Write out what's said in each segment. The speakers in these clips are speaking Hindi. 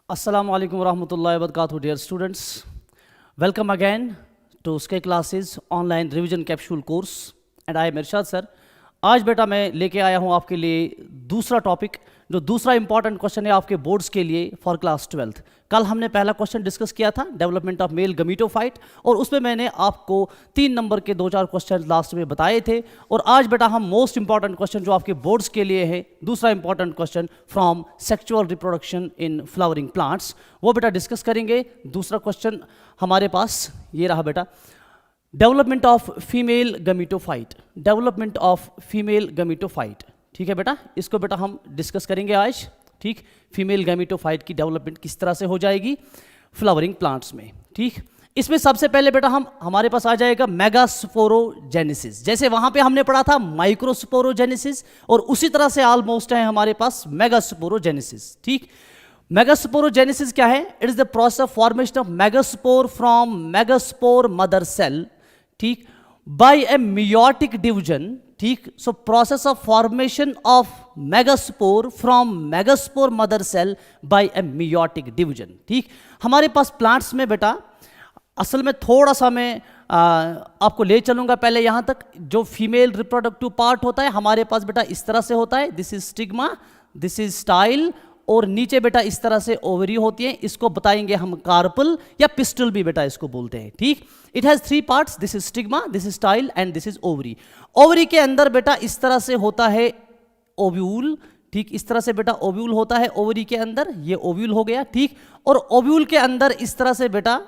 Assalamu alaikum warahmatullahi wabarakatuh, dear students. Welcome again to SK Classes online revision capsule course and I am Irshad sir. आज बेटा मैं लेके आया हूँ आपके लिए दूसरा टॉपिक, जो दूसरा इंपॉर्टेंट क्वेश्चन है आपके बोर्ड्स के लिए फॉर क्लास 12th। कल हमने पहला क्वेश्चन डिस्कस किया था डेवलपमेंट ऑफ मेल गमीटोफाइट, और उसमें मैंने आपको 3 नंबर के 2-4 क्वेश्चन लास्ट में बताए थे। और आज बेटा हम मोस्ट इंपॉर्टेंट क्वेश्चन जो आपके बोर्ड्स के लिए है, दूसरा important question from sexual reproduction in flowering plants, वो बेटा डिस्कस करेंगे। दूसरा क्वेश्चन हमारे पास ये रहा बेटा, development of female gametophyte, development of female gametophyte. ठीक है बेटा, इसको बेटा हम डिस्कस करेंगे आज। ठीक, फीमेल गमीटोफाइट की डेवलपमेंट किस तरह से हो जाएगी फ्लावरिंग प्लांट्स में। ठीक, इसमें सबसे पहले बेटा हमारे पास आ जाएगा मेगास्पोरोजेनेसिस। जैसे वहां पे हमने पढ़ा था माइक्रोस्पोरोजेनेसिस, और उसी तरह से ऑलमोस्ट है हमारे पास मेगास्पोरोजेनेसिस। ठीक, मेगास्पोरोजेनेसिस क्या है? It is the process of formation of megaspore from megaspore mother cell, ठीक, बाय ए मेयोटिक डिवीजन। ठीक, so process of formation of megaspore from megaspore mother cell by a meiotic division. ठीक, हमारे पास प्लांट्स में बेटा असल में थोड़ा सा मैं आपको ले चलूंगा पहले यहां तक। जो फीमेल रिप्रोडक्टिव पार्ट होता है हमारे पास बेटा इस तरह से होता है, this is stigma, this is style, और नीचे बेटा इस तरह से ओवरी होती है। इसको बताएंगे हम कार्पल या पिस्टल भी बेटा इसको बोलते हैं। ठीक, it has 3 parts, this is stigma, this is style and this is ovary. Ovary के अंदर बेटा इस तरह से होता है ओव्यूल। ठीक, इस तरह से बेटा ओव्यूल होता है ओवरी के अंदर, ये ओव्यूल हो गया। ठीक, और ओव्यूल के अंदर इस तरह से बेटा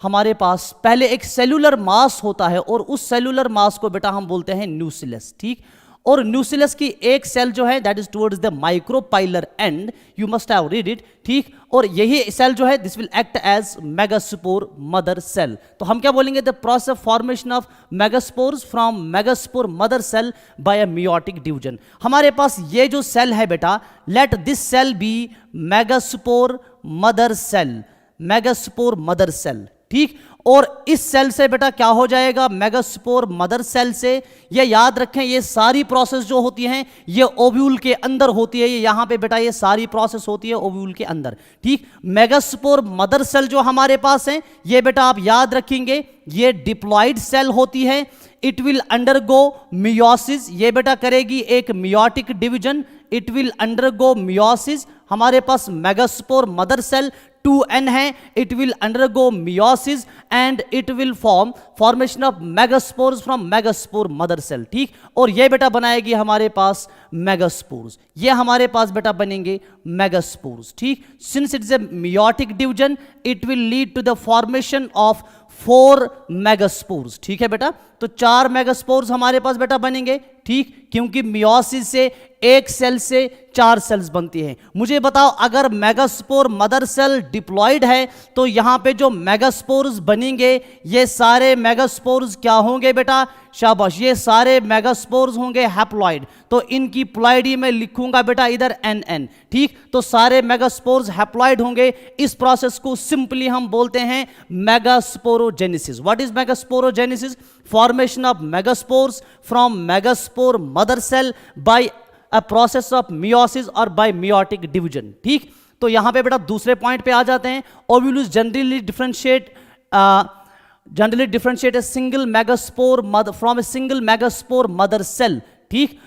हमारे पास पहले एक सेलुलर मास होता है, और उस सेलुलर मास को बेटा हम बोलते हैं न्यूक्लियस। ठीक, और न्यूक्लियस की एक सेल जो है that is towards the micropylar end, you must have read it. ठीक, और यही सेल जो है this will act as megaspore mother cell. तो हम क्या बोलेंगे? The process of formation of megaspores from megaspore mother cell by a meiotic division. हमारे पास ये जो सेल है बेटा, let this cell be megaspore mother cell, megaspore mother cell. ठीक, और इस सेल से बेटा क्या हो जाएगा? मेगास्पोर मदर सेल से, ये याद रखें ये सारी प्रोसेस जो होती हैं ये ओव्यूल के अंदर होती है। ये यहां पे बेटा ये सारी प्रोसेस होती है ओव्यूल के अंदर। ठीक, मेगास्पोर मदर सेल जो हमारे पास है ये बेटा आप याद रखेंगे ये डिप्लॉइड सेल होती है। इट विल अंडरगो मियोसिस, ये बेटा करेगी एक meiotic division, it will undergo meiosis. हमारे पास मेगास्पोर मदर सेल 2n है, it will undergo meiosis and it will formation of megaspores from megaspore mother cell. ठीक, और ये बेटा बनाएगी हमारे पास मेगास्पोर्स, ये हमारे पास बेटा बनेंगे मेगास्पोर्स। ठीक, since it is a meiotic division it will lead to the formation of 4 megaspores. ठीक है बेटा, तो 4 मेगास्पोर्स हमारे पास बेटा बनेंगे। ठीक, क्योंकि मियोसिस से एक सेल से 4 सेल्स बनती हैं। मुझे बताओ अगर मेगास्पोर मदर सेल डिप्लॉइड है तो यहां पे जो मेगास्पोर्स बनेंगे ये सारे मेगास्पोर्स क्या होंगे बेटा? शाबाश, ये सारे मेगास्पोर्स होंगे हैप्लॉइड। तो इनकी प्लॉइडी में लिखूंगा बेटा इधर NN। ठीक, तो सारे मेगास्पोर्स हैप्लॉइड होंगे। इस प्रोसेस को सिंपली हम बोलते हैं megasporogenesis. What is megasporogenesis? Formation of megaspores from megaspore mother cell by a process of meiosis और बाय मेयोटिक डिवीजन। ठीक, तो यहां पे बेटा दूसरे पॉइंट पे आ जाते हैं। Ovules generally differentiate a single megaspore mother from a single megaspore mother cell, ठीक,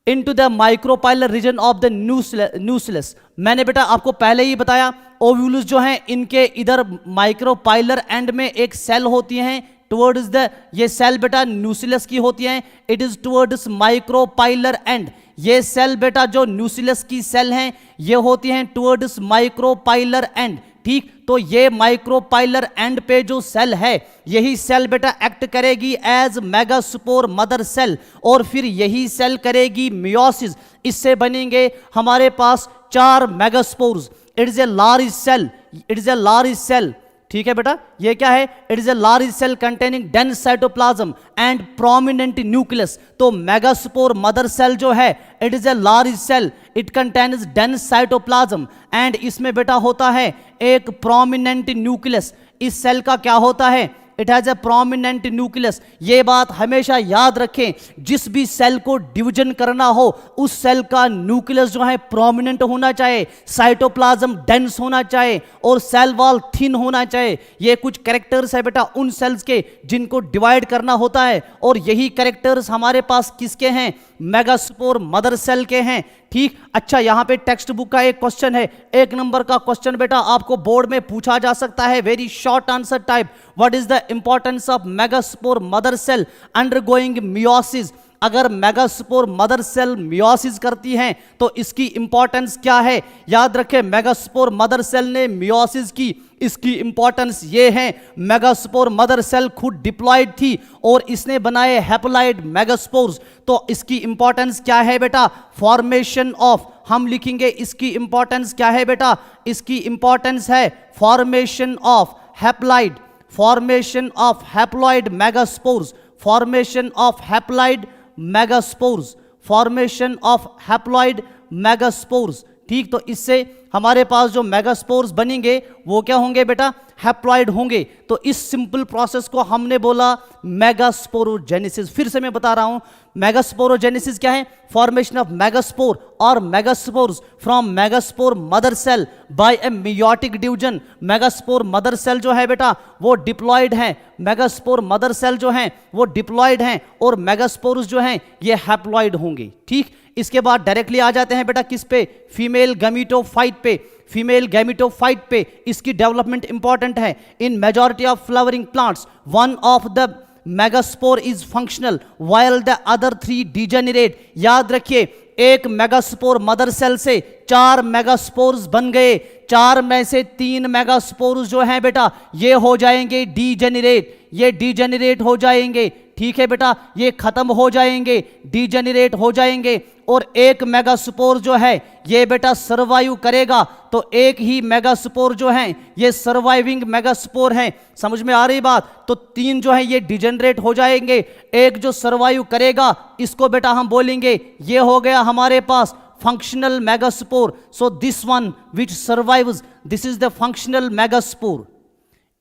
into the micropylar region of the nucleus। मैंने बेटा आपको पहले ही बताया ओव्यूल्स जो हैं इनके इधर माइक्रोपाइलर एंड में एक सेल होती हैं टुवर्ड्स द, ये सेल बेटा न्यूक्लियस की होती हैं, it is towards micropylar end. ये सेल बेटा जो न्यूक्लियस की सेल हैं ये होती हैं टुवर्ड्स माइक्रोपाइलर एंड। ठीक, तो ये माइक्रोपाइलर एंड पे जो सेल है यही सेल बेटा एक्ट करेगी एज मेगास्पोर मदर सेल, और फिर यही सेल करेगी मियोसिस। इससे बनेंगे हमारे पास 4 megaspores. It is a large cell, it is a large cell. ठीक है बेटा, ये क्या है? It is a large cell containing dense cytoplasm and prominent nucleus. तो मेगास्पोर मदर सेल जो है it is a large cell, it contains dense cytoplasm and इसमें बेटा होता है एक प्रोमिनेंट न्यूक्लियस। इस सेल का क्या होता है? It has a prominent nucleus. ये बात हमेशा याद रखें, जिस भी सेल को डिवीजन करना हो उस सेल का न्यूक्लियस जो है प्रोमिनेंट होना चाहिए, साइटोप्लाज्म डेंस होना चाहिए और सेल वॉल थिन होना चाहिए। ये कुछ कैरेक्टर्स है बेटा उन सेल्स के जिनको डिवाइड करना होता है, और यही कैरेक्टर्स हमारे पास किसके हैं? मेगास्पोर मदर सेल के हैं। ठीक, अच्छा यहां पे टेक्स्ट बुक का एक क्वेश्चन है, 1 नंबर का क्वेश्चन बेटा आपको बोर्ड में पूछा जा सकता है, very short answer type. What is the importance of megaspore mother cell undergoing meiosis? अगर मेगास्पोर मदर सेल मियोसिस करती हैं तो इसकी इंपॉर्टेंस क्या है? याद रखें, मेगास्पोर मदर सेल ने मियोसिस की, इसकी इंपॉर्टेंस ये है, मेगास्पोर मदर सेल खुद डिप्लॉयड थी और इसने बनाए हैप्लॉइड मेगास्पोर्स। तो इसकी इंपॉर्टेंस क्या है बेटा? फॉर्मेशन ऑफ, हम लिखेंगे इसकी इंपॉर्टेंस क्या है बेटा? इसकी इंपॉर्टेंस है formation of haploid, formation of haploid megaspores, formation of haploid megaspores, formation of haploid megaspores. ठीक, तो इससे हमारे पास जो मेगास्पोर्स बनेंगे वो क्या होंगे बेटा? हैप्लॉइड होंगे। तो इस सिंपल प्रोसेस को हमने बोला मेगास्पोरोजेनेसिस। फिर से मैं बता रहा हूं, मेगास्पोरोजेनेसिस क्या है? फॉर्मेशन ऑफ मेगास्पोर और megaspores from megaspore mother cell by a meiotic division. Megaspore mother cell जो है बेटा वो डिप्लॉयड है, मेगास्पोर मदर सेल जो है वो डिप्लॉयड हैं और मेगास्पोर्स जो हैं ये हैप्लॉइड होंगे। ठीक, इसके बाद डायरेक्टली आ जाते हैं बेटा किस पे? फीमेल गैमेटोफाइट पे। फीमेल गैमेटोफाइट पे इसकी डेवलपमेंट इंपॉर्टेंट है। इन majority of flowering plants one of the megaspore is functional while the other 3 degenerate. याद रखिए, एक मेगास्पोर मदर सेल से 4 मेगास्पोर्स बन गए, 4 में से 3 मेगास्पोर्स जो हैं बेटा ये हो जाएंगे डीजेनरेट, ये डीजेनरेट हो जाएंगे। ठीक है बेटा, ये खत्म हो जाएंगे, डीजेनरेट हो जाएंगे, और एक मेगास्पोर जो है ये बेटा सर्वाइव करेगा। तो एक ही मेगास्पोर जो है ये सर्वाइविंग मेगास्पोर है। समझ में आ रही बात? तो 3 जो है ये डिजेनरेट हो जाएंगे, एक जो सर्वाइव करेगा इसको बेटा हम बोलेंगे ये हो गया हमारे पास functional megaspore. So this one which survives, this is the functional megaspore.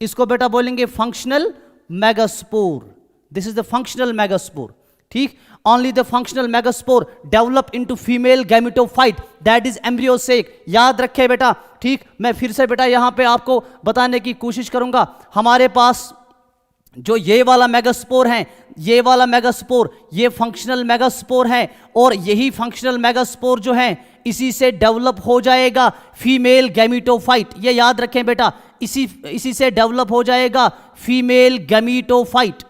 इसको बेटा बोलेंगे functional megaspore, this is the functional megaspore. ठीक, only the functional megaspore develop into female gametophyte that is embryo sac। याद रखे बेटा। ठीक, मैं फिर से बेटा यहां पे आपको बताने की कोशिश करूंगा, हमारे पास जो ये वाला मेगास्पोर है, ये वाला मेगास्पोर ये फंक्शनल मेगास्पोर है, और यही फंक्शनल मेगास्पोर जो है इसी से डेवलप हो जाएगा फीमेल गैमेटोफाइट। ये याद रखें बेटा, इसी से डेवलप हो जाएगा फीमेल गैमेटोफाइट।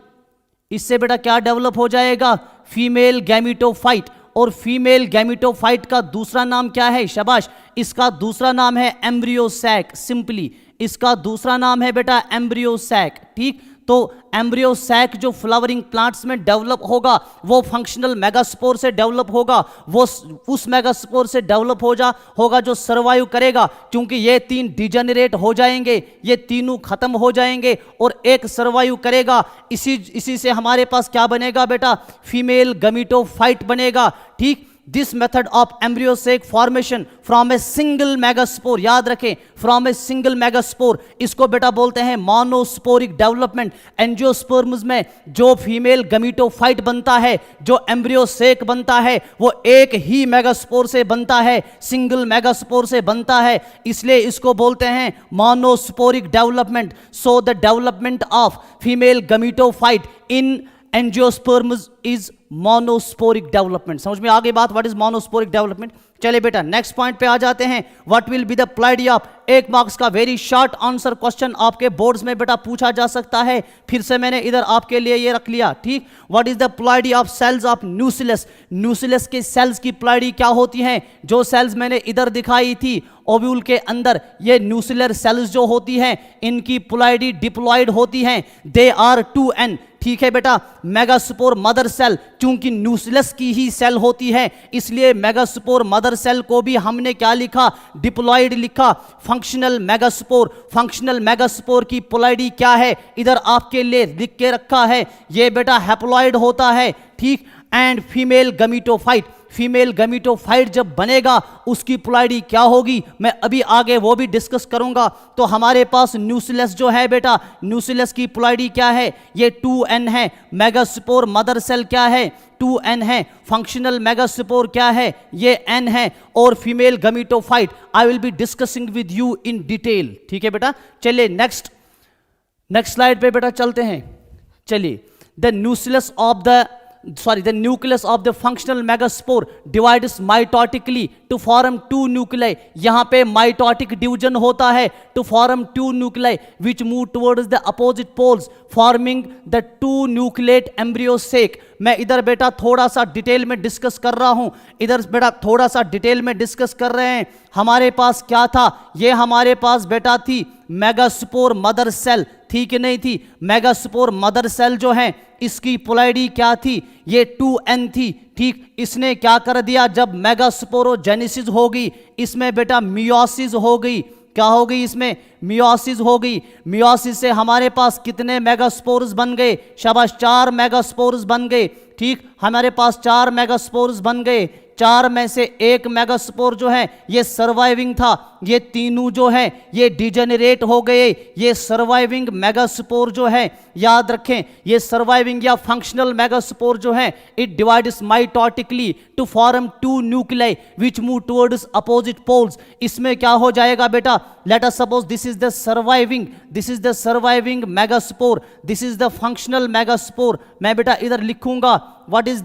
इससे बेटा क्या डेवलप हो जाएगा? Female gametophyte. और फीमेल गैमेटोफाइट का दूसरा नाम क्या है? शाबाश, इसका दूसरा नाम है एम्ब्रियो सैक। सिंपली इसका दूसरा नाम है बेटा एम्ब्रियो सैक। ठीक, तो एम्ब्रियो सैक जो फ्लावरिंग प्लांट्स में डेवलप होगा वो फंक्शनल मेगास्पोर से डेवलप होगा, वो उस मेगास्पोर से डेवलप होगा जो सर्वाइव करेगा, क्योंकि ये 3 डिजेनरेट हो जाएंगे, ये तीनों खत्म हो जाएंगे और एक सर्वाइव करेगा। इसी से हमारे पास क्या बनेगा बेटा? फीमेल गैमेटोफाइट बनेगा। ठीक, this method of embryo sac formation from a single megaspore, याद रखें फ्रॉम ए सिंगल मेगास्पोर, इसको बेटा बोलते हैं मोनोस्पोरिक डेवलपमेंट। एंजियोस्पर्म्स में जो फीमेल गैमेटोफाइट बनता है, जो एम्ब्रियो सैक बनता है, वो एक ही मेगास्पोर से बनता है, सिंगल मेगास्पोर से बनता है, इसलिए इसको बोलते हैं monosporic development. So the development of female gametophyte in angiosperms is monosporic development. समझ में आ गई बात? What is monosporic development? चलिए बेटा नेक्स्ट पॉइंट पे आ जाते हैं। What will be the ploidy of, 1 marks का वेरी शॉर्ट आंसर क्वेश्चन आपके बोर्ड्स में बेटा पूछा जा सकता है। फिर से मैंने इधर आपके लिए ये रख लिया। ठीक, what is the ploidy of cells of nucellus? Nucellus के सेल्स की प्लाइडी क्या होती हैं? जो सेल्स मैंने इधर दिखाई थी ओव्यूल के अंदर, ये न्यूसिलर सेल्स जो होती हैं इनकी प्लाइडी डिप्लॉयड होती हैं। They are 2n। ठीक है बेटा, मेगास्पोर मदर सेल चूंकि न्यूसिलस की ही सेल होती है, इसलिए मेगास्पोर मदर सेल को भी हमने क्या लिखा? डिप्लॉयड लिखा। फंक्शनल मेगास्पोर, फंक्शनल मेगास्पोर की प्लाइडी क्या है? इधर आपके लिए लिख के रखा है, ये बेटा हैप्लॉयड होता है। ठीक, and female gametophyte, female gametophyte जब बनेगा उसकी प्लॉइडी क्या होगी, मैं अभी आगे वो भी डिस्कस करूंगा। तो हमारे पास न्यूक्लियस जो है बेटा, न्यूक्लियस की प्लॉइडी क्या है, ये 2n है। मेगास्पोर मदर सेल क्या है, 2n है। फंक्शनल मेगास्पोर क्या है, ये n है। और female gametophyte I will be discussing with you in detail, ठीक है बेटा। चलिए नेक्स्ट स्लाइड पे बेटा चलते हैं। चलिए, the nucleus of the functional megaspore divides mitotically to form two nuclei. यहाँ पे mitotic division होता है to form two nuclei which move towards the opposite poles forming the two nucleate embryo sac. मैं इधर बेटा थोड़ा सा डिटेल में डिस्कस कर रहा हूँ, इधर बेटा थोड़ा सा डिटेल में डिस्कस कर रहे हैं। हमारे पास क्या था, ये हमारे पास बेटा थी मेगास्पोर मदर सेल, थी कि नहीं थी। मेगास्पोर मदर सेल जो है इसकी प्लॉइडी क्या थी, ये 2n थी, ठीक। इसने क्या कर दिया, जब मेगास्पोरोजेनेसिस होगी इसमें बेटा मियोसिस हो गई। क्या हो गई, इसमें मियोसिस हो गई। मियोसिस से हमारे पास कितने मेगास्पोर्स बन गए, शाबाश, 4 मेगास्पोर्स बन गए, ठीक। हमारे पास 4 मेगास्पोर्स बन गए। 4 में से एक मेगास्पोर जो है ये सर्वाइविंग था, ये तीनों जो है ये डिजेनरेट हो गए। ये सर्वाइविंग मेगास्पोर जो है, याद रखें, ये सर्वाइविंग या फंक्शनल मेगास्पोर जो है it divides mitotically to form 2 nuclei which move towards opposite poles. इसमें क्या हो जाएगा बेटा, let us suppose this is the surviving megaspore, this is the functional megaspore. मैं बेटा इधर लिखूंगा what is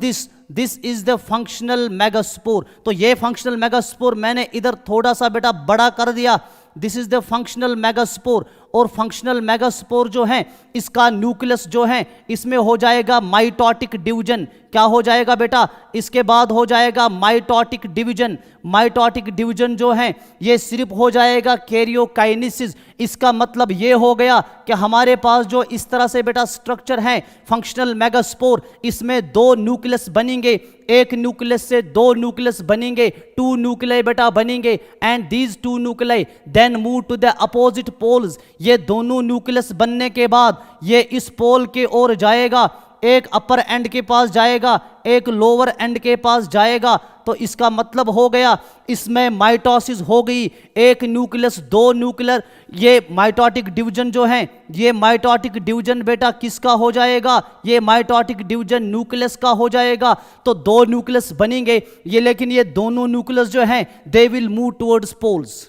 this is the functional megaspore. तो ये फंक्शनल मेगास्पोर मैंने इधर थोड़ा सा बेटा बड़ा कर दिया। This is the functional megaspore. और फंक्शनल मेगास्पोर जो है इसका न्यूक्लियस जो है इसमें हो जाएगा माइटोटिक डिवीजन। क्या हो जाएगा बेटा, इसके बाद हो जाएगा माइटोटिक डिवीजन। माइटोटिक डिवीजन जो है ये सिर्फ हो जाएगा कैरियोकाइनेसिस। इसका मतलब ये हो गया कि हमारे पास जो इस तरह से बेटा स्ट्रक्चर है फंक्शनल मेगास्पोर, इसमें 2 न्यूक्लियस बनेंगे, एक न्यूक्लियस से 2 न्यूक्लियस बनेंगे, 2 न्यूक्लियाई बेटा बनेंगे। And these 2 nuclei then move to the opposite poles. ये दोनों न्यूक्लियस बनने के बाद ये इस पोल के ओर जाएगा, एक अपर एंड के पास जाएगा, एक लोअर एंड के पास जाएगा। तो इसका मतलब हो गया इसमें माइटोसिस हो गई, एक न्यूक्लियस 2 न्यूक्लियर। ये माइटोटिक डिवीजन जो है, ये माइटोटिक डिवीजन बेटा किसका हो जाएगा, ये माइटोटिक डिवीजन न्यूक्लियस का हो जाएगा। तो 2 न्यूक्लियस बनेंगे ये, लेकिन ये दोनों न्यूक्लियस जो हैं they will move towards poles,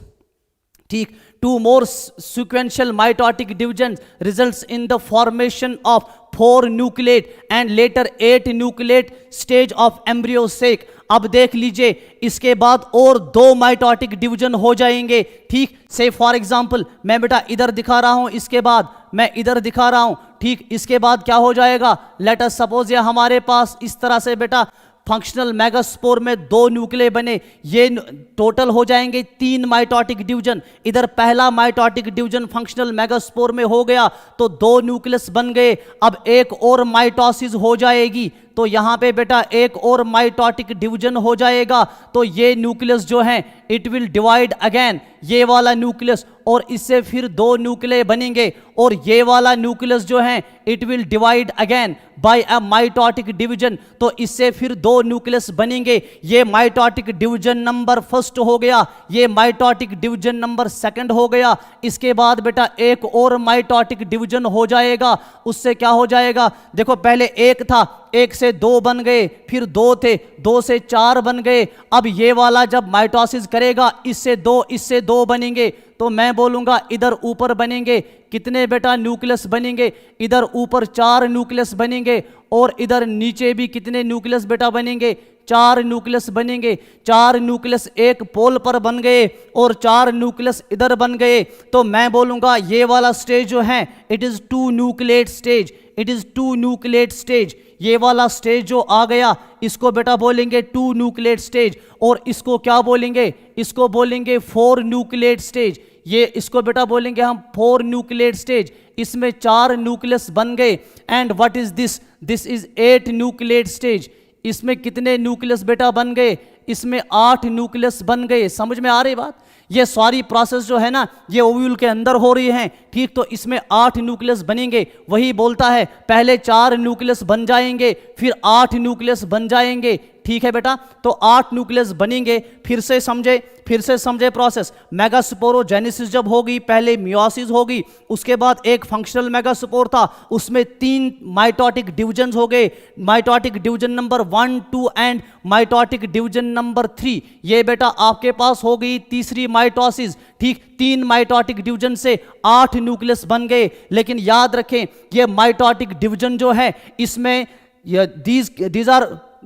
ठीक। 2 more sequential mitotic divisions results in the formation of 4 nucleate and later 8 nucleate stage of embryo sac. अब देख लीजिए इसके बाद और 2 माइटोटिक डिवीजन हो जाएंगे, ठीक। से फॉर एग्जांपल मैं बेटा इधर दिखा रहा हूं, इसके बाद मैं इधर दिखा रहा हूं, ठीक। इसके बाद क्या हो जाएगा, लेट अस सपोज ये हमारे पास इस तरह से बेटा फंक्शनल मेगास्पोर में 2 न्यूक्लियाई बने, ये टोटल हो जाएंगे 3 माइटोटिक डिवीजन। इधर पहला माइटोटिक डिवीजन फंक्शनल मेगास्पोर में हो गया तो 2 न्यूक्लियस बन गए। अब एक और माइटोसिस हो जाएगी तो यहाँ पे बेटा एक और माइटोटिक डिवीजन हो जाएगा। तो ये न्यूक्लियस जो है इट विल डिवाइड अगेन, ये वाला न्यूक्लियस, और इससे फिर 2 न्यूक्लियाई बनेंगे। और ये वाला न्यूक्लियस जो है it will divide again by a mitotic division. तो इससे फिर 2 न्यूक्लियस बनेंगे। ये माइटोटिक डिवीजन नंबर 1 हो गया, ये माइटोटिक डिवीजन नंबर 2 हो गया। इसके बाद बेटा एक और माइटोटिक डिवीजन हो जाएगा, उससे क्या हो जाएगा, देखो पहले 1 था, 1 से 2 बन गए, फिर 2 थे, 2 से 4 बन गए। अब ये वाला जब माइटोसिस करेगा इससे 2 बनेंगे। तो मैं बोलूंगा इधर ऊपर बनेंगे कितने बेटा न्यूक्लियस बनेंगे, इधर ऊपर 4 न्यूक्लियस बनेंगे, और इधर नीचे भी कितने न्यूक्लियस बेटा बनेंगे, 4 न्यूक्लियस बनेंगे। 4 न्यूक्लियस एक पोल पर बन गए और 4 न्यूक्लियस इधर बन गए। तो मैं बोलूंगा ये वाला स्टेज जो है it is 2 nucleate stage, it is 2 nucleate stage. ये वाला स्टेज जो आ गया इसको बेटा बोलेंगे 2 न्यूक्लिएट स्टेज, और इसको क्या बोलेंगे, इसको बोलेंगे 4 न्यूक्लिएट स्टेज। ये इसको बेटा बोलेंगे हम 4 न्यूक्लिएट स्टेज। इसमें 4 न्यूक्लियस बन गए। And what is this is 8 nucleate stage. इसमें कितने न्यूक्लियस बेटा बन गए, इसमें 8 न्यूक्लियस बन गए। समझ में आ रही बात, ये सारी प्रोसेस जो है ना ये ओव्यूल के अंदर हो रही है, ठीक। तो इसमें 8 न्यूक्लियस बनेंगे, वही बोलता है पहले 4 न्यूक्लियस बन जाएंगे फिर 8 न्यूक्लियस बन जाएंगे, ठीक है बेटा। तो 8 न्यूक्लियस बनेंगे, फिर से समझे प्रोसेस। मेगास्पोरोजेनेसिस जब होगी पहले मियोसिस होगी, उसके बाद एक फंक्शनल मेगास्पोर था, उसमें 3 माइटोटिक डिवीजन हो गए, mitotic division number 1, 2 and mitotic division number 3। ये बेटा आपके पास हो गई तीसरी माइटोसिस, ठीक। 3 माइटोटिक डिवीजन से 8 न्यूक्लियस बन गए। लेकिन याद रखें ये माइटोटिक डिवीजन जो है इसमें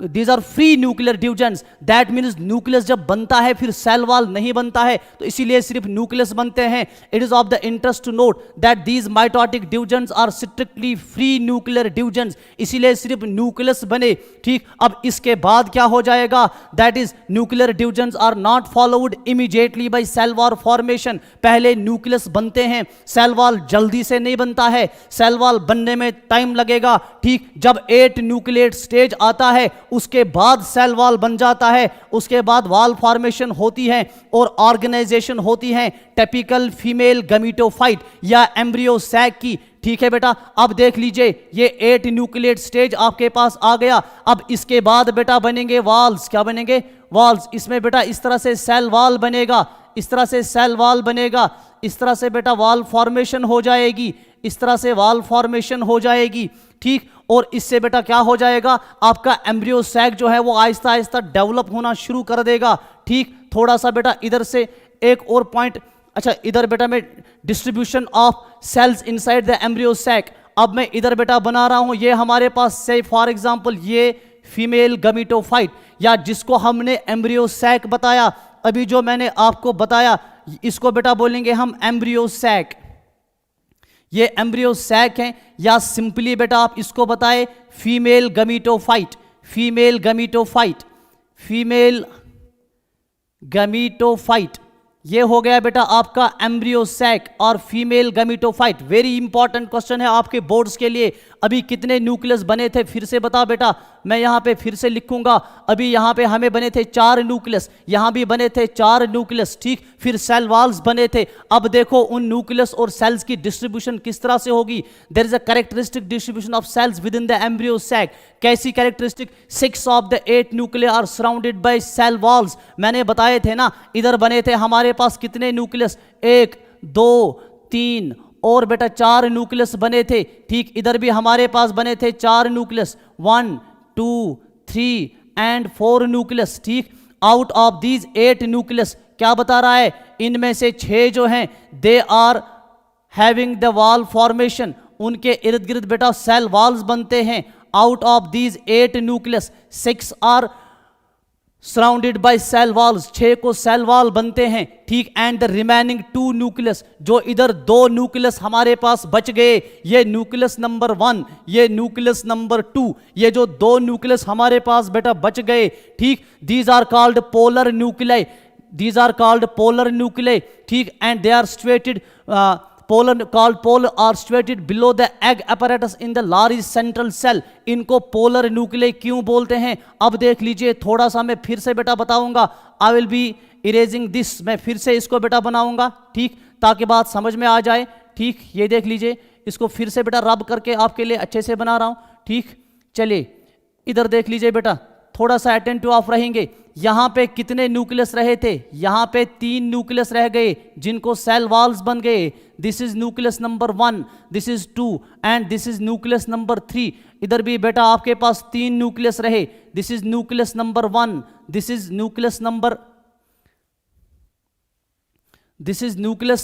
these are free nuclear divisions, that means nucleus जब बनता है फिर सेल वॉल नहीं बनता है, तो इसीलिए सिर्फ न्यूक्लियस बनते हैं। It is of the interest to note that these mitotic divisions are strictly free nuclear divisions, इसीलिए सिर्फ न्यूक्लियस बने, ठीक। अब इसके बाद क्या हो जाएगा, that is nuclear divisions are not followed immediately by cell wall formation. पहले न्यूक्लियस बनते हैं, सेल वॉल जल्दी से नहीं बनता है, सेल वॉल बनने में टाइम लगेगा, ठीक। जब 8 न्यूक्लिएट स्टेज आता है उसके बाद सेल वॉल बन जाता है, उसके बाद वॉल फॉर्मेशन होती है और ऑर्गेनाइजेशन होती है टिपिकल फीमेल गमीटोफाइट या एम्ब्रियो सैक की, ठीक है बेटा। अब देख लीजिए ये 8 न्यूक्लिएट स्टेज आपके पास आ गया। अब इसके बाद बेटा बनेंगे वॉल्स, क्या बनेंगे, वॉल्स। इसमें बेटा इस तरह से सेल वॉल बनेगा, इस तरह से सेल वॉल बनेगा, इस तरह से बेटा वॉल फॉर्मेशन हो जाएगी, इस तरह से वॉल फॉर्मेशन हो जाएगी, ठीक। और इससे बेटा क्या हो जाएगा, आपका एम्ब्रियो सैक जो है वो आहिस्ता आहिस्ता डेवलप होना शुरू कर देगा, ठीक। थोड़ा सा बेटा इधर से एक और पॉइंट, अच्छा इधर बेटा मैं distribution of cells inside the embryo sac, अब मैं इधर बेटा बना रहा हूं, ये हमारे पास से फॉर एग्जांपल ये फीमेल गमीटोफाइट या जिसको हमने एम्ब्रियो सैक बताया, अभी जो मैंने आपको बताया इसको बेटा बोलेंगे हम एम्ब्रियो सैक, ये एम्ब्रियो सैक है, या सिंपली बेटा आप इसको बताए female gametophyte, female gametophyte, female gametophyte. ये हो गया बेटा आपका एम्ब्रियो सैक और female gametophyte. Very important question है आपके बोर्ड्स के लिए। अभी कितने न्यूक्लियस बने थे फिर से बता बेटा, मैं यहां पे फिर से लिखूंगा। अभी यहां पे हमें बने थे 4 न्यूक्लियस, यहां भी बने थे 4 न्यूक्लियस, ठीक। फिर सेल वॉल्स बने थे। अब देखो उन न्यूक्लियस और सेल्स की डिस्ट्रीब्यूशन किस तरह से होगी। There is a characteristic distribution of cells within the embryo sac. कैसी characteristic, 6 of the 8 nuclei are surrounded by cell walls. मैंने बताए थे ना, इधर बने थे हमारे पास कितने न्यूक्लियस, 1 2 3 और बेटा 4 न्यूक्लियस बने थे, ठीक। इधर भी हमारे पास बने थे 4 न्यूक्लियस, 1 2 3 एंड 4 न्यूक्लियस, ठीक। आउट ऑफ दीज 8 न्यूक्लियस क्या बता रहा है, इनमें से 6 जो हैं they are having the wall formation, उनके इर्द गिर्द बेटा सेल वॉल्स बनते हैं। Out of these 8 nucleus 6 are surrounded by cell walls, 6 को सेल वॉल बनते हैं, ठीक। एंड द रिमेनिंग 2 न्यूक्लियस, जो इधर 2 न्यूक्लियस हमारे पास बच गए, ये न्यूक्लियस नंबर 1, ये न्यूक्लियस नंबर 2, ये जो 2 न्यूक्लियस हमारे पास बेटा बच गए, ठीक। These are called polar nuclei, these are called polar nuclei, ठीक। And they are situated pole are situated below the egg apparatus in the large central cell. इनको पोलर न्यूक्लियाई क्यों बोलते हैं, अब देख लीजिए। थोड़ा सा मैं फिर से बेटा बताऊंगा, I will be erasing this, मैं फिर से इसको बेटा बनाऊंगा, ठीक, ताकि बात समझ में आ जाए, ठीक। ये देख लीजिए, इसको फिर से बेटा रब करके आपके लिए अच्छे से बना रहा हूं, ठीक। चलिए इधर देख लीजिए बेटा, थोड़ा सा अटेंटिव ऑफ रहेंगे। यहां पे कितने न्यूक्लियस रहे थे, यहां पे 3 न्यूक्लियस रह गए जिनको सेल वॉल्स बन गए। This is nucleus number 1, this is 2 and this is nucleus number 3। इधर भी बेटा आपके पास 3 न्यूक्लियस रहे, this is nucleus number 1, this is nucleus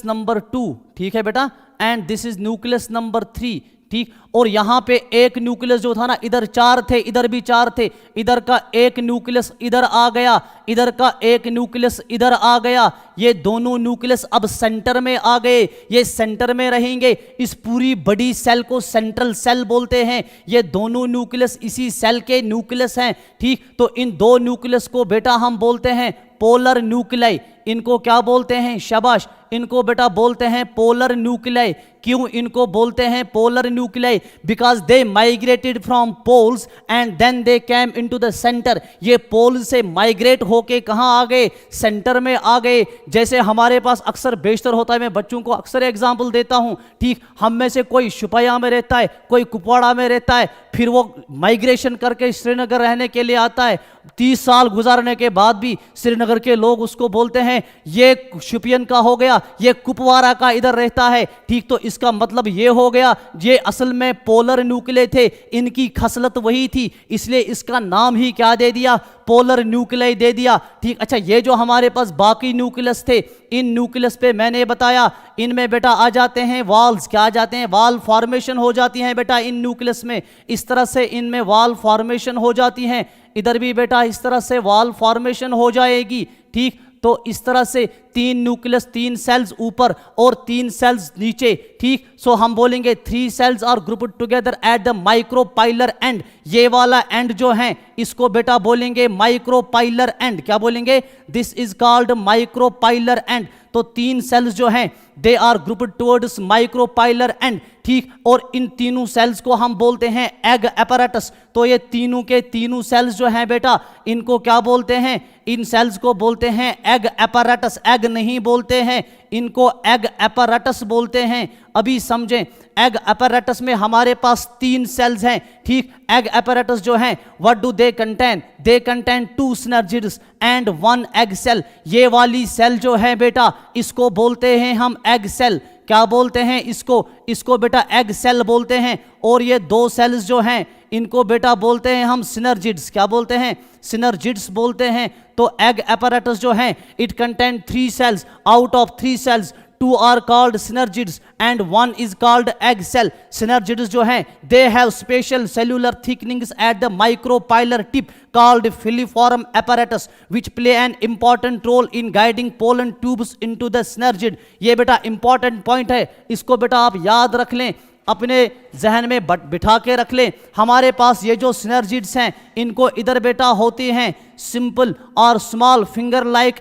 number 2, ठीक है बेटा, and this is nucleus number 3, ठीक। और यहां पे एक न्यूक्लियस जो था ना, इधर 4 थे, इधर भी 4 थे, इधर का एक न्यूक्लियस इधर आ गया, इधर का एक न्यूक्लियस इधर आ गया। ये दोनों न्यूक्लियस अब सेंटर में आ गए, ये सेंटर में रहेंगे। इस पूरी बड़ी सेल को सेंट्रल सेल बोलते हैं। ये दोनों न्यूक्लियस इसी सेल के न्यूक्लियस हैं, ठीक। तो इन 2 न्यूक्लियस को बेटा हम बोलते हैं पोलर न्यूक्लियाई। इनको क्या बोलते हैं, शाबाश, इनको बेटा बोलते हैं पोलर न्यूक्लियाई। क्यों इनको बोलते हैं polar nuclei? Because they migrated from poles and then they came into the centre. ये पोल से माइग्रेट होके कहाँ आ गए? सेंटर में आ गए। जैसे हमारे पास अक्सर बेशतर होता है, मैं बच्चों को अक्सर एग्जाम्पल देता हूँ, ठीक, हम में से कोई शुपैया में रहता है, कोई कुपवाड़ा में रहता है, फिर वो माइग्रेशन करके श्रीनगर रहने के लिए आता है। 30 साल गुजारने के बाद भी श्रीनगर के लोग उसको बोलते हैं ये शुपियन का हो गया, ये कुपवाड़ा का इधर रहता है, ठीक। तो इसका मतलब ये हो गया ये असल में पोलर न्यूक्लियाई थे, इनकी खसलत वही थी, इसलिए इसका नाम ही क्या दे दिया? पोलर न्यूक्लियाई दे दिया, ठीक। अच्छा, ये जो हमारे पास बाकी न्यूक्लियस थे, इन न्यूक्लियस पे मैंने बताया इनमें बेटा आ जाते हैं वाल्स। क्या आ जाते हैं? वाल फॉर्मेशन हो जाती हैं बेटा इन न्यूक्लियस में। इस तरह से इनमें वाल फॉर्मेशन हो जाती हैं। इधर भी बेटा इस तरह से वाल फॉर्मेशन हो जाएगी, ठीक। तो इस तरह से 3 न्यूक्लियस, 3 सेल्स ऊपर और 3 सेल्स नीचे, ठीक। सो हम बोलेंगे 3 cells are grouped together at the micropylar end. ये वाला एंड जो है इसको बेटा बोलेंगे माइक्रोपाइलर एंड। क्या बोलेंगे? This is called micropylar end. तो 3 सेल्स जो हैं they are grouped towards micropylar end, ठीक। और इन तीनों सेल्स को हम बोलते हैं एग apparatus। तो ये तीनों के तीनों सेल्स जो हैं बेटा इनको क्या बोलते हैं? इन सेल्स को बोलते हैं एग apparatus। एग नहीं बोलते हैं, इनको एग apparatus बोलते हैं। अभी समझें, एग apparatus में हमारे पास 3 सेल्स हैं, ठीक। एग apparatus जो हैं what do they contain? They contain 2 synergids and 1 egg cell. ये वाली सेल जो है बेटा इसको बोलते हैं हम एग सेल। क्या बोलते हैं इसको? इसको बेटा एग सेल बोलते हैं। और ये 2 सेल्स जो हैं इनको बेटा बोलते हैं हम सिनर्जिड्स। क्या बोलते हैं? सिनर्जिड्स बोलते हैं। तो एग apparatus जो है it contain 3 cells. Out of 3 cells 2 are called synergids and 1 is called egg cell. Synergids जो हैं they have special cellular thickenings at the micropylar tip called filiform apparatus which play an important role in guiding pollen tubes into the synergid. ये बेटा important point है, इसको बेटा आप याद रख लें, अपने जहन में बिठा के रख लें। हमारे पास ये जो सिनर्जिड्स हैं इनको इधर बेटा होती हैं सिंपल और स्मॉल फिंगर लाइक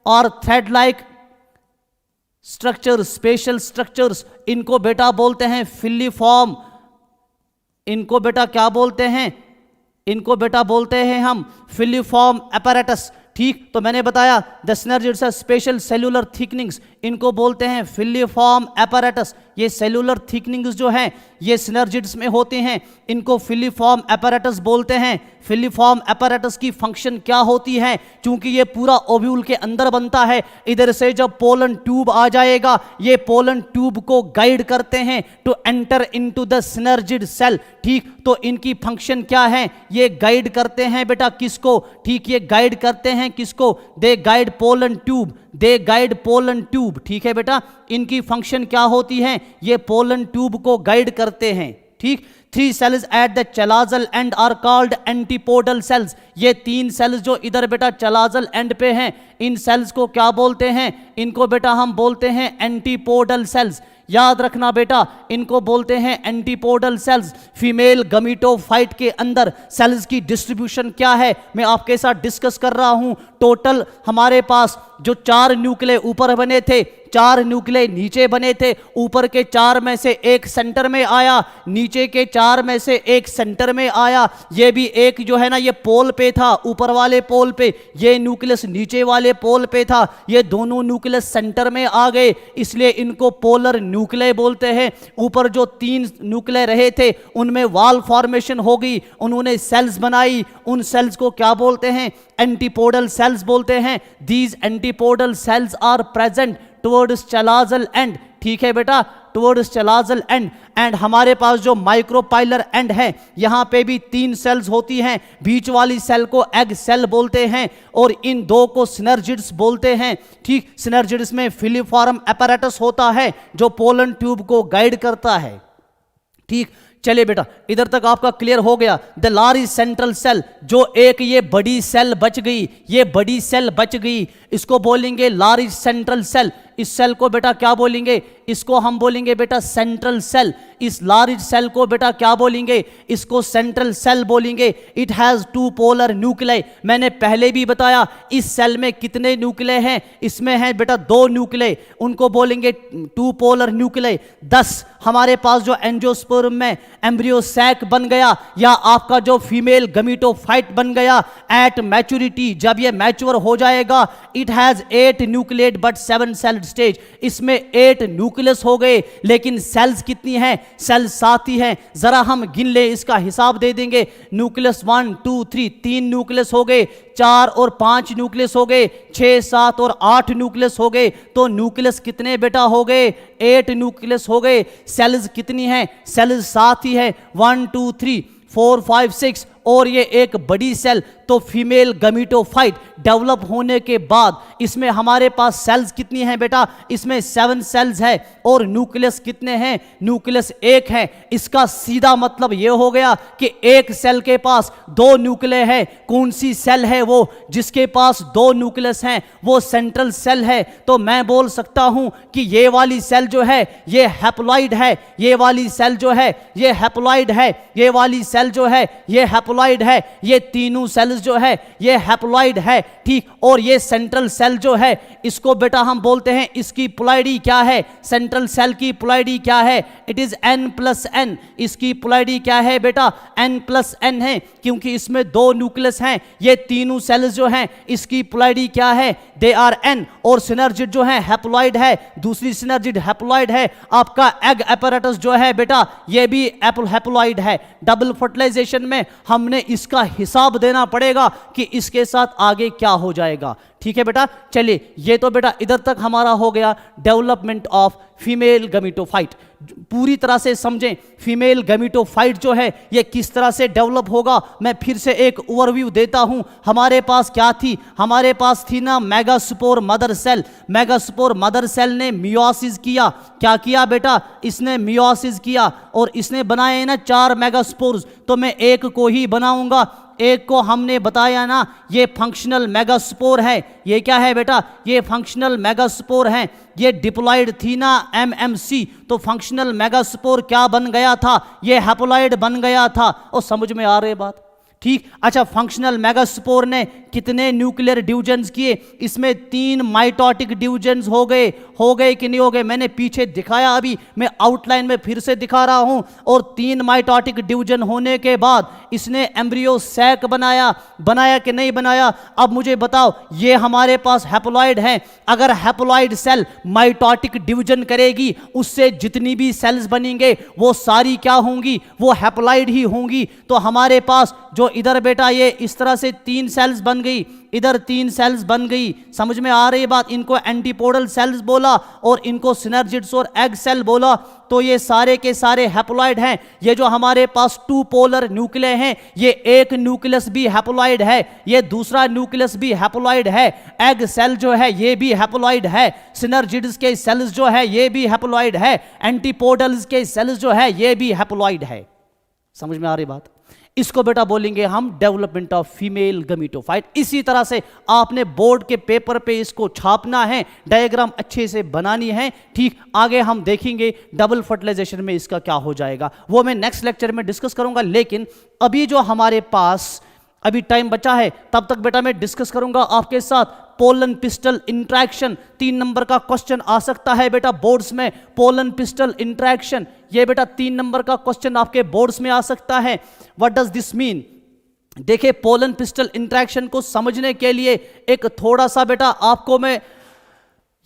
और thread like structures, special structures, इनको बेटा बोलते हैं फिलीफॉर्म। इनको बेटा क्या बोलते हैं? इनको बेटा बोलते हैं हम फिलीफॉर्म apparatus, ठीक। तो मैंने बताया the synergids are special cellular thickenings, इनको बोलते हैं फिलीफॉर्म apparatus। ये सेलुलर थिकनिंग्स जो हैं ये सिनर्जिड्स में होते हैं, इनको फिलीफॉर्म apparatus बोलते हैं। फिलीफॉर्म apparatus की फंक्शन क्या होती है? क्योंकि ये पूरा ओव्यूल के अंदर बनता है, इधर से जब पोलन ट्यूब आ जाएगा ये पोलन ट्यूब को गाइड करते हैं to enter into the synergid cell, ठीक। तो इनकी फंक्शन क्या है? ये गाइड करते हैं बेटा किसको? ठीक, ये गाइड करते हैं किसको? दे गाइड पोलन ट्यूब, दे गाइड पोलन ट्यूब, ठीक है बेटा। इनकी फंक्शन क्या होती है? ये पोलन ट्यूब को गाइड करते हैं, ठीक। 3 cells at the chalazal end are called antipodal cells। ये 3 सेल्स जो इधर बेटा चलाजल एंड पे हैं इन सेल्स को क्या बोलते हैं? इनको बेटा हम बोलते हैं एंटीपोडल सेल्स। याद रखना बेटा इनको बोलते हैं एंटीपोडल सेल्स। फीमेल गमीटोफाइट के अंदर सेल्स की डिस्ट्रीब्यूशन क्या है मैं आपके साथ डिस्कस कर रहा हूं। टोटल हमारे पास जो 4 न्यूक्लियाई ऊपर बने थे, 4 न्यूक्लियाई नीचे बने थे। ऊपर के 4 में से एक सेंटर में आया, नीचे के 4 में से एक सेंटर में आया। ये भी एक जो है ना ये पोल पे था, ऊपर वाले पोल पे, ये न्यूक्लियस नीचे वाले पोल पे था। ये दोनों न्यूक्लियस सेंटर में आ गए, इसलिए इनको पोलर न्यूक्लियाई बोलते हैं। ऊपर जो 3 न्यूक्लियाई रहे थे उनमें वाल फॉर्मेशन हो गई, उन्होंने सेल्स बनाई। उन सेल्स को क्या बोलते हैं? एंटीपोडल सेल्स बोलते हैं। These antipodal cells are present towards chalazal end, ठीक है बेटा, टुवर्ड्स चलाजल एंड। एंड हमारे पास जो माइक्रोपाइलर एंड है यहां पे भी 3 सेल्स होती हैं। बीच वाली सेल को एग सेल बोलते हैं और इन 2 को सिनर्जिड्स बोलते हैं, ठीक। सिनर्जिड्स में फिलीफॉर्म apparatus होता है जो पोलन ट्यूब को गाइड करता है, ठीक। चलिए बेटा इधर तक आपका क्लियर हो गया। द लार्ज सेंट्रल सेल, जो एक ये बड़ी सेल बच गई, ये बड़ी सेल बच गई, इसको बोलेंगे लार्ज सेंट्रल सेल। इस सेल को बेटा क्या बोलेंगे, इसको हम बोलेंगे बेटा सेंट्रल सेल। इस लार्ज सेल को बेटा क्या बोलेंगे, इसको सेंट्रल सेल बोलेंगे। It has two polar nuclei. मैंने पहले भी बताया इस सेल में कितने न्यूक्लियाई हैं, इसमें है बेटा 2 न्यूक्लियाई, उनको बोलेंगे टू पोलर न्यूक्लियाई। 10 हमारे पास जो एंजियोस्पर्म में एम्ब्रियो सैक बन गया या आपका जो फीमेल गमीटोफाइट बन गया एट मैच्योरिटी, जब ये मैच्योर हो जाएगा, it has 8 nucleate but 7 cell stage. इसमें 8 न्यूक्लियस हो गए, लेकिन सेल्स कितनी हैं, सेल्स 7 ही हैं। जरा हम गिन ले, इसका हिसाब दे देंगे। न्यूक्लियस 1 2 3, 3 न्यूक्लियस हो गए, 4 और 5 न्यूक्लियस हो गए, 6 7 और 8 न्यूक्लियस हो गए। तो न्यूक्लियस कितने बेटा हो गए, 8 न्यूक्लियस हो गए। सेल्स कितनी हैं, सेल्स 7 ही है, 1 2 3 4 5 6, और ये एक बड़ी सेल। तो फीमेल गमीटोफाइट डेवलप होने के बाद इसमें हमारे पास सेल्स कितनी हैं बेटा, इसमें 7 सेल्स है, और न्यूक्लियस कितने हैं, न्यूक्लियस 1 है। इसका सीधा मतलब ये हो गया कि एक सेल के पास 2 न्यूक्लियस है। कौन सी सेल है वो जिसके पास 2 न्यूक्लियस हैं, वो सेंट्रल सेल है। तो मैं बोल सकता हूं कि ये वाली सेल जो है ये हैप्लॉइड है, ये वाली सेल जो है ये हैप्लॉइड है, ये वाली सेल जो है ये हैप्लॉइड है, ये तीनों सेल्स जो है ये हैप्लॉइड है, ठीक। और ये सेंट्रल सेल जो है इसको बेटा हम बोलते हैं, इसकी प्लॉइडी क्या है, सेंट्रल सेल की प्लॉइडी क्या है, इट इज n+n। इसकी प्लॉइडी क्या है बेटा, n+n है, क्योंकि इसमें 2 न्यूक्लियस हैं। ये तीनों सेल्स जो हैं इसकी प्लॉइडी क्या है, दे आर n। और सिनर्जिड जो है हैप्लॉइड है, दूसरी सिनर्जिड हैप्लॉइड है। आपका एग apparatus जो है बेटा ये भी हैप्लॉइड है। डबल फर्टिलाइजेशन में हमने इसका हिसाब देना पड़ेगा कि इसके साथ आगे क्या हो जाएगा, ठीक है बेटा। चलिए, ये तो बेटा इधर तक हमारा हो गया डेवलपमेंट ऑफ फीमेल गमीटोफाइट। पूरी तरह से समझें फीमेल गमीटोफाइट जो है ये किस तरह से डेवलप होगा। मैं फिर से एक ओवरव्यू देता हूं। हमारे पास क्या थी, हमारे पास थी ना megaspore mother cell. Megaspore mother cell ने मियोसिस किया। क्या किया बेटा, इसने मियोसिस किया और इसने बनाए ना 4 मेगास्पोर्स। तो मैं एक को ही बनाऊंगा, एक को हमने बताया ना ये फंक्शनल मेगास्पोर है। ये क्या है बेटा, ये फंक्शनल मेगास्पोर है। ये डिप्लॉइड थी ना MMC, तो फंक्शनल मेगास्पोर क्या बन गया था, ये हैप्लॉइड बन गया था। और समझ में आ रही बात, ठीक। अच्छा, फंक्शनल मेगास्पोर ने कितने न्यूक्लियर डिवीजन्स किए, इसमें 3 माइटोटिक डिवीजन्स हो गए कि नहीं हो गए। मैंने पीछे दिखाया, अभी मैं आउटलाइन में फिर से दिखा रहा हूं। और 3 माइटोटिक डिवीजन होने के बाद इसने एम्ब्रियो सैक बनाया कि नहीं बनाया। अब मुझे बताओ, ये हमारे पास हैप्लॉइड है। अगर हैप्लॉइड सेल माइटोटिक डिवीजन करेगी, उससे जितनी भी सेल्स बनेंगे वो सारी क्या होंगी, वो हैप्लॉइड ही होंगी। तो हमारे पास जो इधर बेटा ये इस तरह से 3 सेल्स बन गई, इधर 3 सेल्स बन गई। समझ में आ रही बात, इनको एंटीपोडल सेल्स बोला और इनको सिनर्जिड्स और एग सेल बोला। तो ये सारे के सारे हैप्लॉइड हैं। ये जो हमारे पास 2 पोलर न्यूक्लियस हैं, ये एक न्यूक्लियस भी हैप्लॉइड है, ये दूसरा न्यूक्लियस भी हैप्लॉइड है। एग सेल जो है ये भी हैप्लॉइड है, सिनर्जिड्स के सेल्स जो है ये भी हैप्लॉइड है, एंटीपोडल्स के सेल्स जो है ये भी हैप्लॉइड है। समझ में आ रही बात। इसको बेटा बोलेंगे हम डेवलपमेंट ऑफ फीमेल गमीटोफाइट। इसी तरह से आपने बोर्ड के पेपर पे इसको छापना है, डायग्राम अच्छे से बनानी है, ठीक। आगे हम देखेंगे डबल फर्टिलाइजेशन में इसका क्या हो जाएगा, वो मैं नेक्स्ट लेक्चर में डिस्कस करूंगा। लेकिन अभी जो हमारे पास अभी टाइम बचा है, तब तक बेटा मैं डिस्कस करूंगा आपके साथ पोलन पिस्टल इंट्रैक्शन। 3 नंबर का क्वेश्चन आ सकता है बेटा बोर्ड्स में, पोलन पिस्टल इंट्रैक्शन। ये बेटा 3 नंबर का क्वेश्चन आपके बोर्ड्स में आ सकता है। What does this mean? देखिए, पोलन पिस्टल इंट्रैक्शन को समझने के लिए एक थोड़ा सा बेटा आपको मैं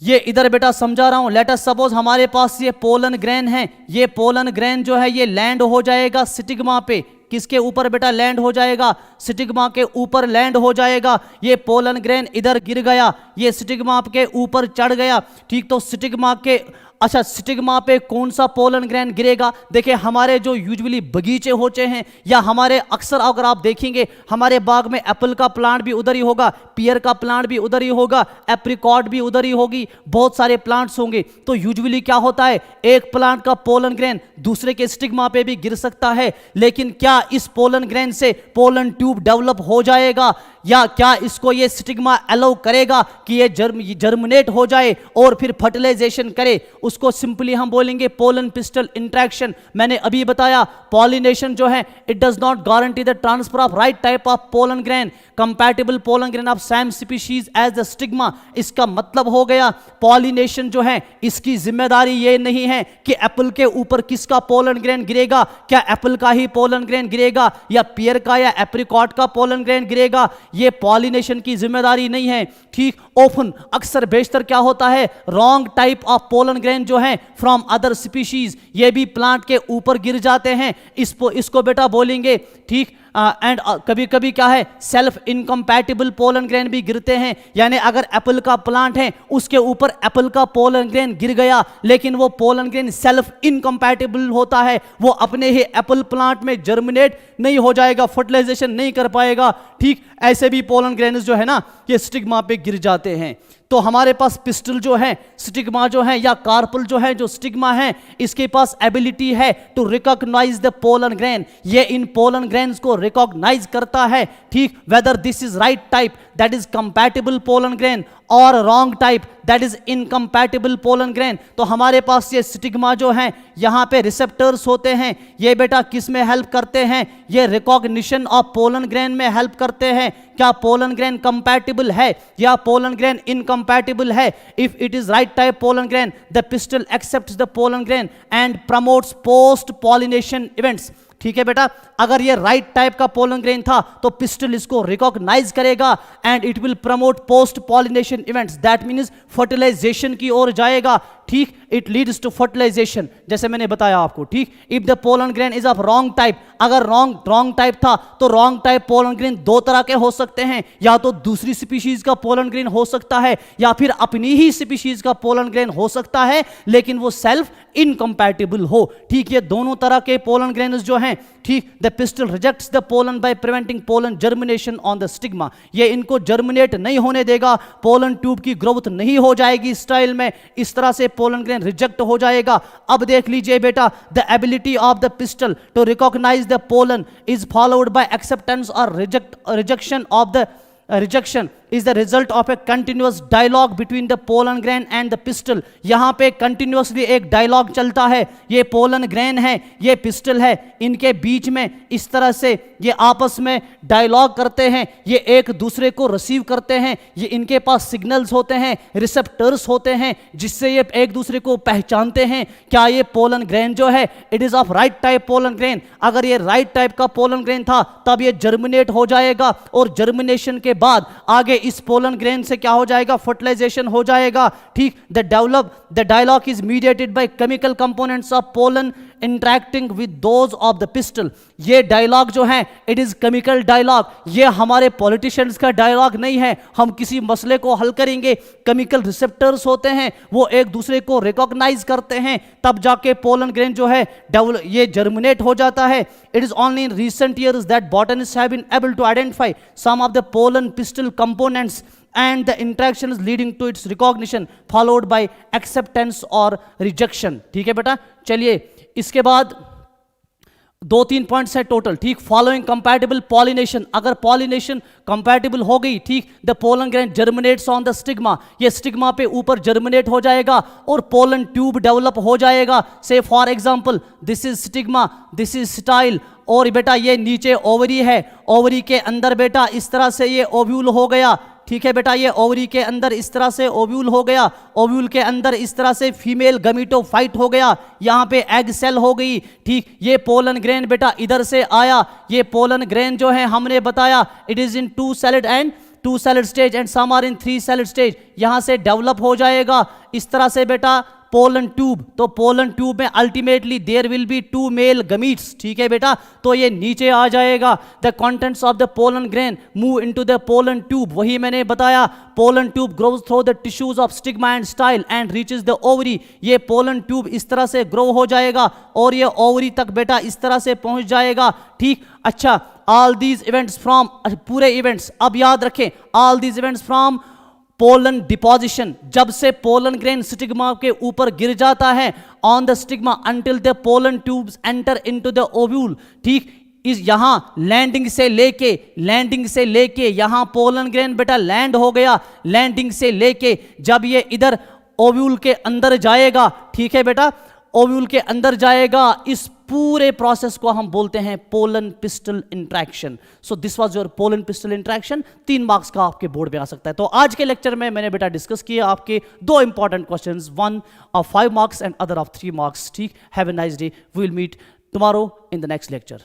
ये इधर बेटा समझा रहा हूं। लेट अस सपोज हमारे पास ये पोलन ग्रेन है। ये पोलन ग्रेन जो है ये लैंड हो जाएगा स्टिग्मा पे। किसके ऊपर बेटा लैंड हो जाएगा? स्टिग्मा के ऊपर लैंड हो जाएगा। ये पोलन ग्रेन इधर गिर गया, ये स्टिग्मा के ऊपर चढ़ गया, ठीक। तो स्टिग्मा के अच्छा, स्टिग्मा पे कौन सा पोलन ग्रेन गिरेगा? देखिए, हमारे जो यूजुअली बगीचे होते हैं या हमारे अक्सर अगर आप देखेंगे हमारे बाग में एप्पल का प्लांट भी उधर ही होगा, पियर का प्लांट भी उधर ही होगा, एप्रिकॉट भी उधर ही होगी, बहुत सारे प्लांट्स होंगे। तो यूजुअली क्या होता है, एक प्लांट का पोलन ग्रेन दूसरे के स्टिग्मा पे भी गिर सकता है, लेकिन क्या इस पोलन ग्रेन से पोलन ट्यूब डेवलप हो जाएगा या क्या इसको ये स्टिग्मा अलाउ करेगा कि ये जर्मिनेट हो जाए और फिर फर्टिलाइजेशन करे? उसको सिंपली हम बोलेंगे पोलन पिस्टल इंटरेक्शन। मैंने अभी बताया पॉलिनेशन जो है it does not guarantee the transfer of right type of pollen grain, compatible pollen grain of same species as the stigma. इसका मतलब हो गया पॉलिनेशन जो है इसकी जिम्मेदारी ये नहीं है कि एप्पल के ऊपर किसका पोलन ग्रेन गिरेगा, क्या एप्पल का ही पोलन ग्रेन गिरेगा या पियर का या एप्रिकॉट का पोलन ग्रेन गिरेगा, ये पॉलिनेशन की जिम्मेदारी नहीं है। ठीक, ऑफन अक्सर बेशतर क्या होता है, wrong type of pollen grain जो है फ्रॉम अदर स्पीशीज ये भी प्लांट के ऊपर गिर जाते हैं, इसको बेटा बोलेंगे। ठीक, एंड कभी कभी क्या है, सेल्फ इनकम्पैटिबल पोलन ग्रेन भी गिरते हैं, यानी अगर एप्पल का प्लांट है उसके ऊपर एप्पल का पोलन ग्रेन गिर गया लेकिन वो पोलन ग्रेन सेल्फ इनकम्पैटिबल होता है, वो अपने ही एप्पल प्लांट में जर्मिनेट नहीं हो जाएगा, फर्टिलाइजेशन नहीं कर पाएगा। ठीक, ऐसे भी पोलन ग्रेन्स जो है ना ये स्टिग्मा पे गिर जाते हैं। तो हमारे पास पिस्टल जो है, स्टिग्मा जो है या कार्पल जो है, जो स्टिग्मा है इसके पास एबिलिटी है to recognize the pollen grain, ये इन पोलन ग्रेन्स को रिकॉग्नाइज करता है। ठीक, whether this is right type that is compatible pollen grain और wrong type that is incompatible pollen grain. तो हमारे पास ये स्टिग्मा जो है यहाँ पे रिसेप्टर्स होते हैं, ये बेटा किस में हेल्प करते हैं, ये रिकॉग्निशन ऑफ पोलन ग्रेन में हेल्प करते हैं। क्या पोलन ग्रेन कंपैटिबल है या पोलन ग्रेन इनकम्पैटिबल है? If it is right type pollen grain the pistil accepts the pollen grain and promotes post pollination events. ठीक है बेटा, अगर ये राइट टाइप का पोलन ग्रेन था तो पिस्टल इसको रिकॉग्नाइज करेगा and it will promote post pollination events, that means fertilisation की ओर जाएगा। ठीक, इट लीड्स टू फर्टिलाइजेशन, जैसे मैंने बताया आपको। ठीक, if the pollen grain is of wrong type, अगर रॉन्ग टाइप था तो रॉन्ग टाइप पोलन ग्रेन दो तरह के हो सकते हैं, या तो दूसरी स्पीशीज का पोलन ग्रेन हो सकता है या फिर अपनी ही स्पीशीज का पोलन ग्रेन हो सकता है, लेकिन वो सेल्फ इनकम्पैटिबल हो। ठीक, ये दोनों तरह के पोलन ग्रेन्स जो हैं, ठीक, the pistol rejects the pollen by preventing pollen germination on the stigma, ये इनको जर्मिनेट नहीं होने देगा, पोलन ट्यूब की ग्रोथ नहीं हो जाएगी स्टाइल में, इस तरह से पोलन ग्रेन रिजेक्ट हो जाएगा। अब देख लीजिए बेटा, the ability of the pistil to recognize the pollen is followed by acceptance और rejection of the rejection is the result of a continuous dialogue between the pollen grain and the pistil। यहाँ पे continuously एक dialogue चलता है, ये pollen grain है, ये pistil है, इनके बीच में इस तरह से ये आपस में dialogue करते हैं, ये एक दूसरे को receive करते हैं, ये इनके पास signals होते हैं, receptors होते हैं, जिससे ये एक दूसरे को पहचानते हैं। क्या ये pollen grain जो है it is of right type pollen grain, अगर ये right type का pollen grain था तब ये germinate हो जाएगा और germination के बाद आगे इस पोलन ग्रेन से क्या हो जाएगा, फर्टिलाइजेशन हो जाएगा। ठीक, the dialogue is mediated by chemical components of pollen interacting with those of the pistil. ये डायलॉग जो है इट इज केमिकल डायलॉग, ये हमारे पॉलिटिशियंस का डायलॉग नहीं है। हम किसी मसले को हल करेंगे, केमिकल रिसेप्टर्स होते हैं, वो एक दूसरे को रिकॉग्नाइज करते हैं, तब जाके पोलन ग्रेन जो है ये जर्मिनेट हो जाता है। It is only in recent years that botanists have been able to identify some of the pollen pistil components and the interactions leading to its recognition followed by acceptance or rejection। ठीक है बेटा, चलिए इसके बाद 2-3 पॉइंट्स है टोटल। ठीक, फॉलोइंग कंपैटिबल पॉलिनेशन, अगर पॉलिनेशन कंपैटिबल हो गई, ठीक, the pollen grain germinates on the stigma, ये स्टिग्मा पे ऊपर जर्मिनेट हो जाएगा और पोलन ट्यूब डेवलप हो जाएगा। से for example this is stigma, this is style, और बेटा ये नीचे ओवरी है, ओवरी के अंदर बेटा इस तरह से ये ओव्यूल हो गया। ठीक है बेटा, ये ओवरी के अंदर इस तरह से ओव्यूल हो गया, ओव्यूल के अंदर इस तरह से फीमेल गमीटोफाइट हो गया, यहाँ पे एग सेल हो गई। ठीक, ये पोलन ग्रेन बेटा इधर से आया, ये पोलन ग्रेन जो है हमने बताया it is in 2 celled stage and some are in 3 celled stage, यहाँ से डेवलप हो जाएगा। इस तरह से बेटा पोलन ट्यूब, तो पोलन ट्यूब में ultimately there will be 2 male gametes, ठीक है बेटा, तो ये नीचे आ जाएगा। The contents of the pollen grain move into the pollen tube, वही मैंने बताया, pollen tube grows through the tissues of stigma and style and reaches the ovary. ये पोलन ट्यूब इस तरह से ग्रो हो जाएगा और ये ओवरी तक बेटा इस तरह से पहुंच जाएगा, ठीक। अच्छा, ऑल दीज इवेंट्स फ्रॉम, पूरे इवेंट्स अब याद रखें, all these events from pollen deposition, जब से पोलन ग्रेन स्टिग्मा के ऊपर गिर जाता है on the stigma until the pollen tubes enter into the ovule, ठीक। इस यहां लैंडिंग से लेके यहां पोलन ग्रेन बेटा लैंड हो गया, लैंडिंग से लेके जब ये इधर ओव्यूल के अंदर जाएगा, ठीक है बेटा, ओव्यूल के अंदर जाएगा, इस पूरे प्रोसेस को हम बोलते हैं pollen pistol interaction. So this was your pollen pistol interaction. 3 marks का आपके बोर्ड में आ सकता है। तो आज के लेक्चर में मैंने बेटा डिस्कस किया आपके 2 important questions, one of 5 marks and other of 3 marks, ठीक। Have a nice day, we will meet tomorrow in the next lecture.